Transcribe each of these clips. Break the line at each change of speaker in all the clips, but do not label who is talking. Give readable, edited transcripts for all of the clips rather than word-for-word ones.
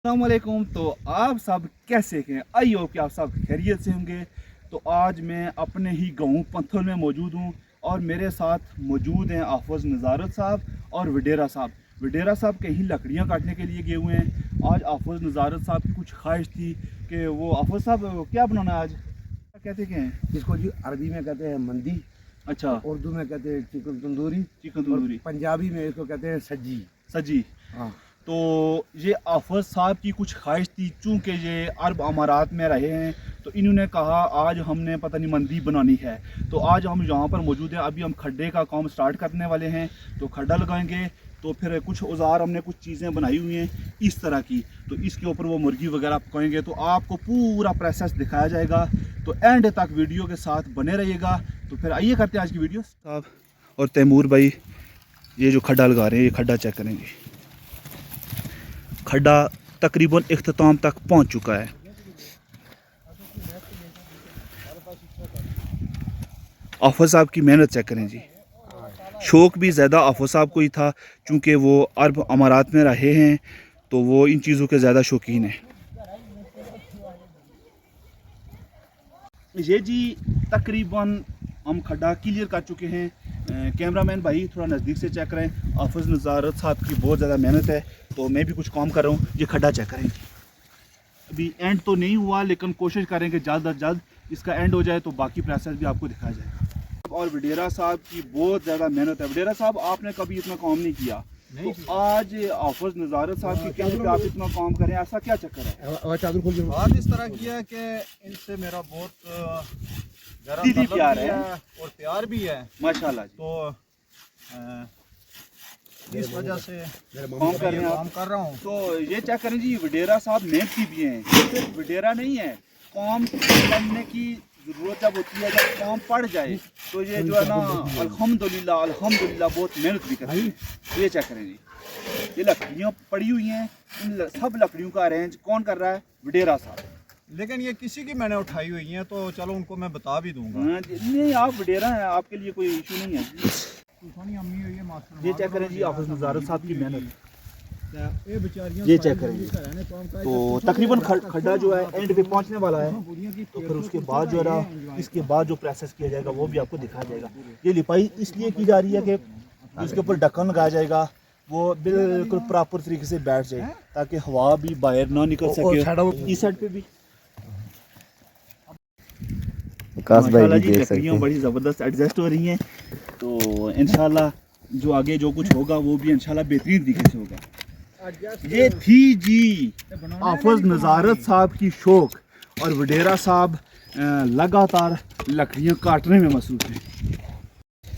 अस्सलामुअलैकुम। तो आप सब कैसे हैं? आई होप कि आप सब खैरियत से होंगे। तो आज मैं अपने ही गाँव पंथल में मौजूद हूँ और मेरे साथ मौजूद हैं आफज नज़ारत साहब और वडेरा साहब। वडेरा साहब कहीं लकड़ियाँ काटने के लिए गए हुए हैं। आज आफज नज़ारत साहब की कुछ ख्वाहिश थी कि वो आफज साहब क्या बनाना है आज? क्या कहते हैं
इसको जी अरबी में कहते हैं मंदी,
अच्छा,
उर्दू में कहते हैं चिकन तंदूरी,
चिकन तंदूरी,
पंजाबी में इसको कहते हैं सज्जी।
सजी।
हाँ,
तो ये आफज साहब की कुछ ख्वाहिश थी, चूँकि ये अरब अमारात में रहे हैं तो इन्होंने कहा आज हमने पता नहीं मंदी बनानी है। तो आज हम यहाँ पर मौजूद हैं। अभी हम खड्डे का काम स्टार्ट करने वाले हैं। तो खड्डा लगाएंगे तो फिर कुछ औजार हमने कुछ चीज़ें बनाई हुई हैं इस तरह की, तो इसके ऊपर वो मुर्गी वगैरह पकाएंगे। तो आपको पूरा प्रोसेस दिखाया जाएगा, तो एंड तक वीडियो के साथ बने रहिएगा। तो फिर आइए करते हैं आज की वीडियो। साहब और तैमूर भाई ये जो खड्डा लगा रहे हैं, ये खड्डा चेक करेंगे। खड्डा तकरीबन इख्तिताम तक पहुंच चुका है। आफज साहब की मेहनत चेक करें जी। शौक़ भी ज़्यादा आफज साहब को ही था, चूँकि वो अरब अमारात में रहे हैं तो वो इन चीज़ों के ज़्यादा शौकीन हैं। ये जी तकरीबन हम खड्डा क्लियर कर चुके हैं। कैमरामैन भाई थोड़ा नज़दीक से चेक करें। आफज नज़ारत साहब की बहुत ज़्यादा मेहनत है, तो मैं भी कुछ काम कर रहा हूँ। ये खड्डा चेक करें। अभी एंड तो नहीं हुआ, लेकिन कोशिश करेंगे जल्द अज जल्द इसका एंड हो जाए तो बाकी प्रोसेस भी आपको दिखाया जाएगा। और वडेरा साहब की बहुत ज़्यादा मेहनत है। वडेरा साहब आपने कभी इतना काम नहीं किया, तो आज आफज नज़ारत साहब के कहने पे आप इतना काम करें, ऐसा क्या चक्कर है?
बात इस तरह की है कि इनसे मेरा बहुत गहरा
दिली
ताल्लुक
प्यार
भी
है
और प्यार भी है
माशाल्लाह जी।
तो इस वजह से
काम कर रहे हैं आप।
काम कर रहा हूँ।
तो ये चेक करें जी, वडेरा साहब मेहनती भी हैं। ये सिर्फ वडेरा नहीं है, काम करने की ज़रूरत जब होती है, जब काम पड़ जाए तो ये जो है ना अल्हम्दुलिल्लाह अल्हम्दुलिल्लाह बहुत मेहनत भी करते हैं। ये चेक करें जी, ये लकड़ियाँ पड़ी हुई हैं। इन सब लकड़ियों का अरेंज कौन कर रहा है? वडेरा साहब।
लेकिन ये किसी की मैंने उठाई हुई है, तो चलो उनको मैं बता भी दूंगा।
हाँ जी, नहीं आप वडेरा हैं, आपके लिए कोई इशू नहीं है। ये चेक करें जी आफज नज़ारत साहब की मेहनत। ये चेक करेंगे। तो तकरीबन खड्डा जो है एंड पे पहुंचने वाला है, तो फिर उसके बाद जो है ना इसके बाद जो प्रोसेस किया जाएगा वो भी आपको दिखाया जाएगा। ये लिपाई इसलिए की जा रही है कि उसके ऊपर ढक्कन लगाया जाएगा, वो बिल्कुल प्रॉपर तरीके से बैठ जाए ताकि हवा भी बाहर ना निकल सके। इस साइड पे भी माशाल्लाह जी लकड़ियाँ बड़ी ज़बरदस्त एडजस्ट हो रही हैं। तो इंशाल्लाह जो आगे जो कुछ होगा वो भी इंशाल्लाह बेहतरीन तरीके से होगा। ये थी जी आफज नज़ारत साहब की शौक, और वडेरा साहब लगातार लकड़ियाँ काटने में मसरूफ़ हैं।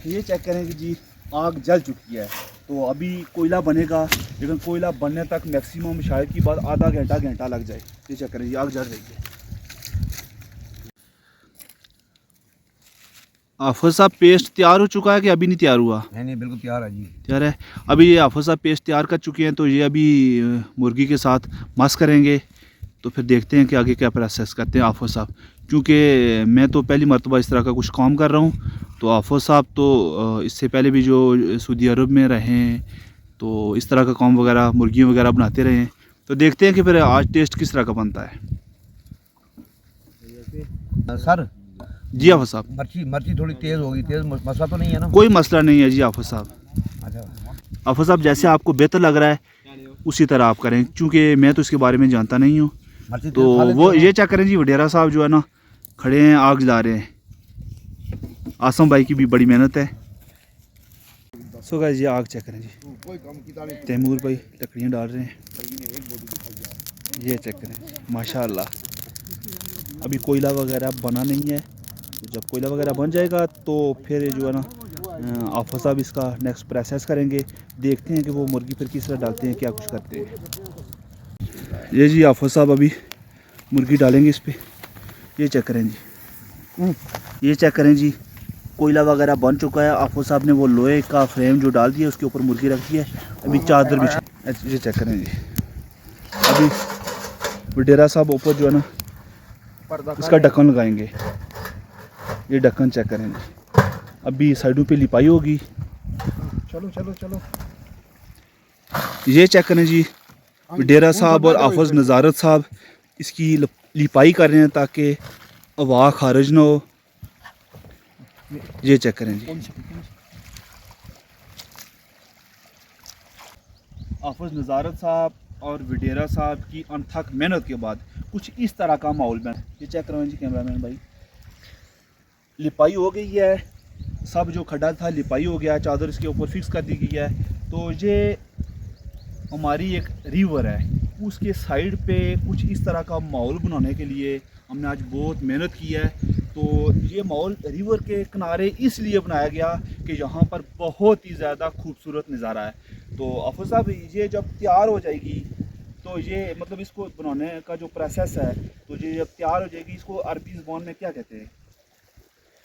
ये चेक करेंगे जी, आग जल चुकी है। तो अभी कोयला बनेगा, लेकिन कोयला बनने तक मैक्सिमम शायद की बात आधा घंटा लग जाए। ये चेक करें जी, आग जल रही है। आफज साहब पेस्ट तैयार हो चुका है कि अभी नहीं तैयार हुआ?
नहीं बिल्कुल तैयार है जी,
तैयार है। अभी ये आफज साहब पेस्ट तैयार कर चुके हैं, तो ये अभी मुर्गी के साथ मस करेंगे। तो फिर देखते हैं कि आगे क्या प्रोसेस करते हैं आफज साहब, क्योंकि मैं तो पहली मरतबा इस तरह का कुछ काम कर रहा हूँ। तो आफज साहब तो इससे पहले भी जो सऊदी अरब में रहे हैं तो इस तरह का काम वगैरह मुर्गियाँ वगैरह बनाते रहे हैं। तो देखते हैं कि फिर आज टेस्ट किस तरह का बनता है।
सर
जी आफज साहब,
मर्ची थोड़ी तेज होगी, तेज मसला तो नहीं है ना?
कोई मसला नहीं है जी आफज साहब।
अच्छा
आफज साहब जैसे आपको बेहतर लग रहा है उसी तरह आप करें, क्योंकि मैं तो इसके बारे में जानता नहीं हूँ। तो वो ये चेक करें जी, वडेरा साहब जो है ना खड़े हैं, आग जला रहे हैं। आसम भाई की भी बड़ी मेहनत है। सो गाइस जी आग चेक करें जी, तैमूर भाई लकड़ियाँ डाल रहे हैं। ये चेक करें माशाल्लाह। अभी कोयला वगैरह बना नहीं है, तो जब कोयला वगैरह बन जाएगा तो फिर जो है ना आफज साहब इसका नेक्स्ट प्रोसेस करेंगे। देखते हैं कि वो मुर्गी फिर किस तरह डालते हैं, क्या कुछ करते हैं। ये जी आफज साहब अभी मुर्गी डालेंगे इस पर। ये चेक करें जी, ये चेक करें जी, कोयला वगैरह बन चुका है। आफज साहब ने वो लोहे का फ्रेम जो डाल दिया उसके ऊपर मुर्गी रख दी है। अभी चादर बिछा, ये चेक करें जी। अभी वडेरा साहब ऊपर जो है ना इसका ढक्कन लगाएंगे। ये ढक्कन चेक करें जी, अभी साइडों पे लिपाई होगी।
चलो चलो चलो,
ये चेक करें जी, वडेरा साहब और आफज नज़ारत साहब इसकी लिपाई कर रहे हैं ताकि हवा खारिज ना हो। ये चेक करें जी, आफज नज़ारत साहब और वडेरा साहब की अनथक मेहनत के बाद कुछ इस तरह का माहौल बना। ये चेक करो जी कैमरामैन भाई, लिपाई हो गई है, सब जो खड्डा था लिपाई हो गया, चादर इसके ऊपर फिक्स कर दी गई है। तो ये हमारी एक रिवर है, उसके साइड पे कुछ इस तरह का माहौल बनाने के लिए हमने आज बहुत मेहनत की है। तो ये माहौल रिवर के किनारे इसलिए बनाया गया कि यहाँ पर बहुत ही ज़्यादा खूबसूरत नज़ारा है। तो आफज साहब ये जब तैयार हो जाएगी तो ये मतलब इसको बनाने का जो प्रोसेस है, तो ये जब तैयार हो जाएगी इसको अरबी ज़बान में क्या कहते हैं?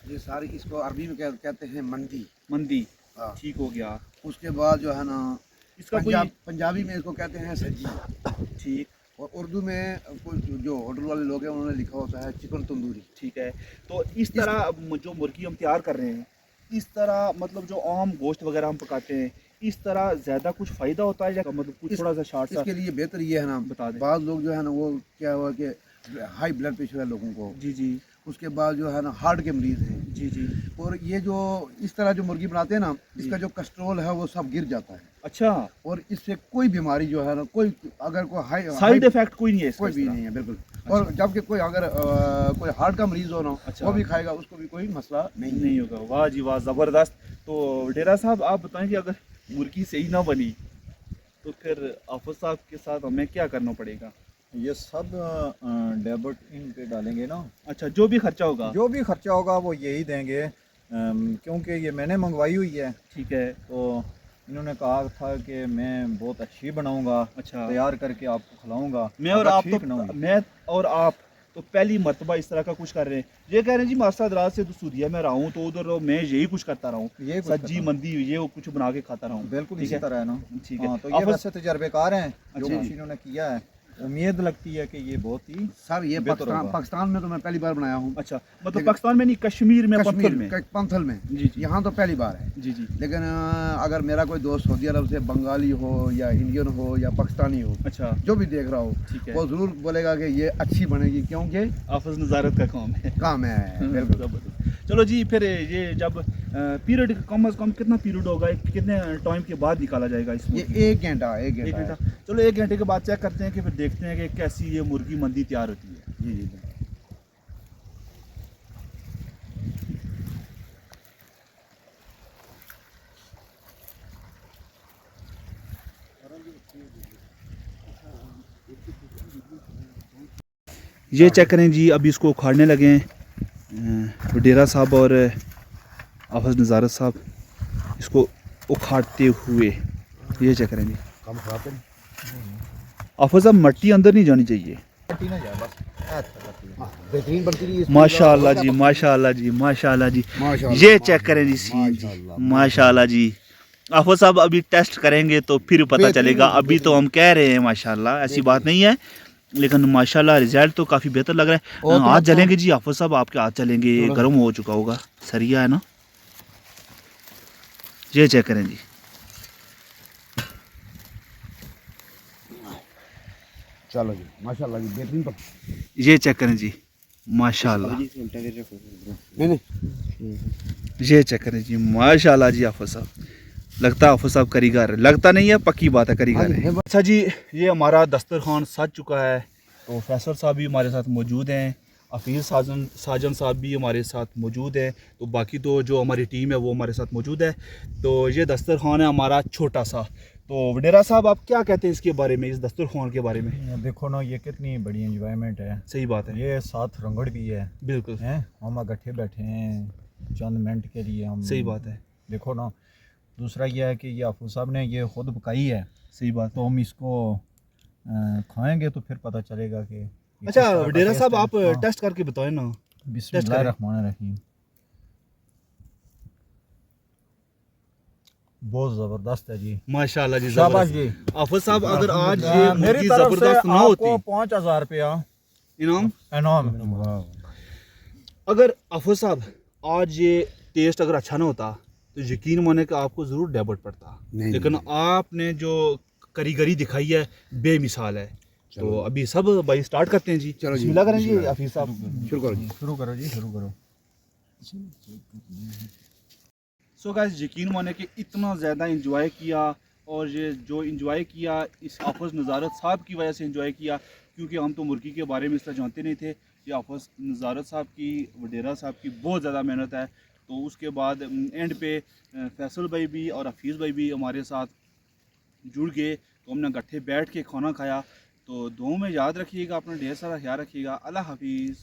ये सारी इसको अरबी में कहते हैं मंदी।
मंदी,
हाँ।
ठीक हो गया।
उसके बाद जो है ना
इसका
पंजाबी में इसको कहते हैं सज्जी,
ठीक,
और उर्दू में कुछ जो होटल वाले लोग हैं उन्होंने लिखा होता है चिकन तंदूरी।
ठीक है। तो इस तरह जो मुर्गी हम तैयार कर रहे हैं, इस तरह मतलब जो आम गोश्त वगैरह हम पकाते हैं, इस तरह ज़्यादा कुछ फ़ायदा होता है या मतलब कुछ थोड़ा सा शार्ट सा
इसके लिए बेहतर ये है ना,
बता दें।
बाद लोग जो है ना वो क्या हुआ कि हाई ब्लड प्रेशर है लोगों को,
जी जी
उसके बाद जो है ना हार्ट के मरीज़ हैं,
जी जी।
और ये जो इस तरह जो मुर्गी बनाते हैं ना, इसका जो कोलेस्ट्रॉल है वो सब गिर जाता है।
अच्छा,
और इससे कोई बीमारी जो है ना, कोई अगर कोई
साइड इफेक्ट कोई नहीं है इसका?
कोई भी नहीं है बिल्कुल। और जबकि कोई अगर कोई हार्ट का मरीज हो ना,
अच्छा,
वो भी खाएगा उसको भी कोई मसला
नहीं होगा। वाह जी वाह, ज़बरदस्त। तो डेरा साहब आप बताएं कि अगर मुर्गी सही ना बनी तो फिर आफज साहब के साथ हमें क्या करना पड़ेगा?
ये सब डेबिट इन पे डालेंगे ना।
अच्छा, जो भी खर्चा होगा?
जो भी खर्चा होगा वो यही देंगे, क्योंकि ये मैंने मंगवाई हुई है।
ठीक है।
तो इन्होंने कहा था कि मैं बहुत अच्छी बनाऊंगा,
अच्छा,
तैयार करके आपको खिलाऊंगा।
मैं और आप
ठीक ना हो।
मैं और आप तो पहली मर्तबा इस तरह का कुछ कर रहे हैं। ये कह रहे हैं जी मास्टर रात से तो सूर्या में रहा हूँ, तो उधर मैं यही कुछ करता रहा हूँ,
ये कुछ
सब्जी
करता
मंदी ये वो कुछ बना के खाता रहा हूँ।
बिल्कुल
ठीक
इसी
है,
तरह है ना।
ठीक है।
हाँ, तो ये वैसे तजर्बेकार हैं जो
अच्छा।
कुछ इन्होंने किया है। उम्मीद लगती है कि ये बहुत ही
सर ये
बेहतर होगा।
पाकिस्तान में तो मैं पहली बार बनाया हूँ।
अच्छा, मतलब पाकिस्तान में नहीं, कश्मीर में, पंथल में?
पंथल में
जी जी
यहाँ तो पहली बार है।
जी जी।
लेकिन अगर मेरा कोई दोस्त सऊदी अरब से बंगाली हो या इंडियन हो या पाकिस्तानी हो,
अच्छा,
जो भी देख रहा हो,
ठीक है,
वो ज़रूर बोलेगा कि ये अच्छी बनेगी, क्योंकि
आफज नज़ारत का काम है।
बिल्कुल।
जबरदस्त। चलो जी, फिर ये जब पीरियड कम से कम कितना पीरियड होगा, कितने टाइम के बाद निकाला जाएगा इसमें?
ये एक घंटा
एक घंटा। चलो 1 घंटे के बाद चेक करते हैं कि फिर देखते हैं कि कैसी ये मुर्गी मंदी तैयार होती है।
जी जी।
ये चेक करें जी, अभी इसको उखाड़ने लगे हैं वडेरा साहब और आफज नज़ारत साहब इसको उखाड़ते हुए। ये चेक करें जी,
कम खराब है।
आफज साहब मट्टी अंदर नहीं जानी चाहिए।
बेहतरीन बनती रही है।
माशाल्लाह जी, माशाल्लाह जी, माशाल्लाह जी। ये चेक करें जी सीन जी, माशाल्लाह जी। आफज साहब अभी टेस्ट करेंगे तो फिर पता चलेगा। अभी तो हम कह रहे हैं माशाल्लाह, ऐसी बात नहीं है, लेकिन माशाल्लाह रिजल्ट तो काफ़ी बेहतर लग रहा है। हाथ जलेंगे जी आफज साहब, आपके हाथ चलेंगे, गर्म हो चुका होगा, सरिया है ना। ये चेक करें जी,
चलो जी, माशाल्लाह जी, बेहतरीन।
ये चेक करें जी, माशाल्लाह।
नहीं
ये चेक करें जी, माशाल्लाह जी। आफज साहब, लगता है आफज साहब कारीगर, लगता नहीं है, पक्की बात है कारीगर है। अच्छा जी, ये हमारा दस्तरखान सज चुका है। तो फैसल साहब भी हमारे साथ मौजूद हैं, हफीज़ साजन साहब भी हमारे साथ मौजूद हैं, तो बाकी तो जो हमारी टीम है वो हमारे साथ मौजूद है। तो ये दस्तरखान है हमारा छोटा सा। तो वडेरा साहब आप क्या कहते हैं इसके बारे में, इस दस्तरखान के बारे में?
देखो ना, ये कितनी बड़ी एंजॉयमेंट है।
सही बात है,
ये साथ रंगड़ भी है।
बिल्कुल
हैं, हम इकट्ठे बैठे हैं चंद मिनट के लिए हम।
सही बात है।
देखो ना, दूसरा ये है कि ये आफू साहब ने ये खुद पकाई है।
सही बात
तो हम इसको खाएंगे तो फिर पता चलेगा कि।
अच्छा वडेरा साहब, आप टेस्ट करके बताएं ना।
बिस्मिल्लाहिर्रहमानिर्रहीम। बहुत ज़बरदस्त है जी,
माशाल्लाह जी,
शाबाश जी।
आफज साहब, अगर आज ये
मेरी
मुर्गी
तरफ से
जबरदस्त ना होती,
आपको 5000 रुपया
इनाम।
इनाम।
अगर आफज साहब आज ये टेस्ट अगर अच्छा ना होता तो यकीन माने कि आपको ज़रूर डेबिट पड़ता, लेकिन आपने जो कारीगरी दिखाई है बेमिसाल है। तो अभी सब भाई स्टार्ट करते हैं जी।
चलो जी,
बिस्मिल्लाह करें जी
बिस्मिल्लाह।
हफीज़ साहब।
शुरू करो जी।
शुरू करो जी, शुरू करो।
सो गाइस यकीन माने कि इतना ज़्यादा इंजॉय किया, और ये जो इंजॉय किया इस हाफिज़ नज़ारत साहब की वजह से इंजॉय किया, क्योंकि हम तो मुर्गी के बारे में इस तरह जानते नहीं थे। ये हाफिज़ नज़ारत साहब की, वडेरा साहब की बहुत ज़्यादा मेहनत है। तो उसके बाद एंड पे फैसल भाई भी और हफीज़ भाई भी हमारे साथ जुड़ गए, तो हमने इकट्ठे बैठ के खाना खाया। तो दुआओं में याद रखिएगा, अपना ढेर सारा ख्याल रखिएगा। अल्लाह हाफिज़।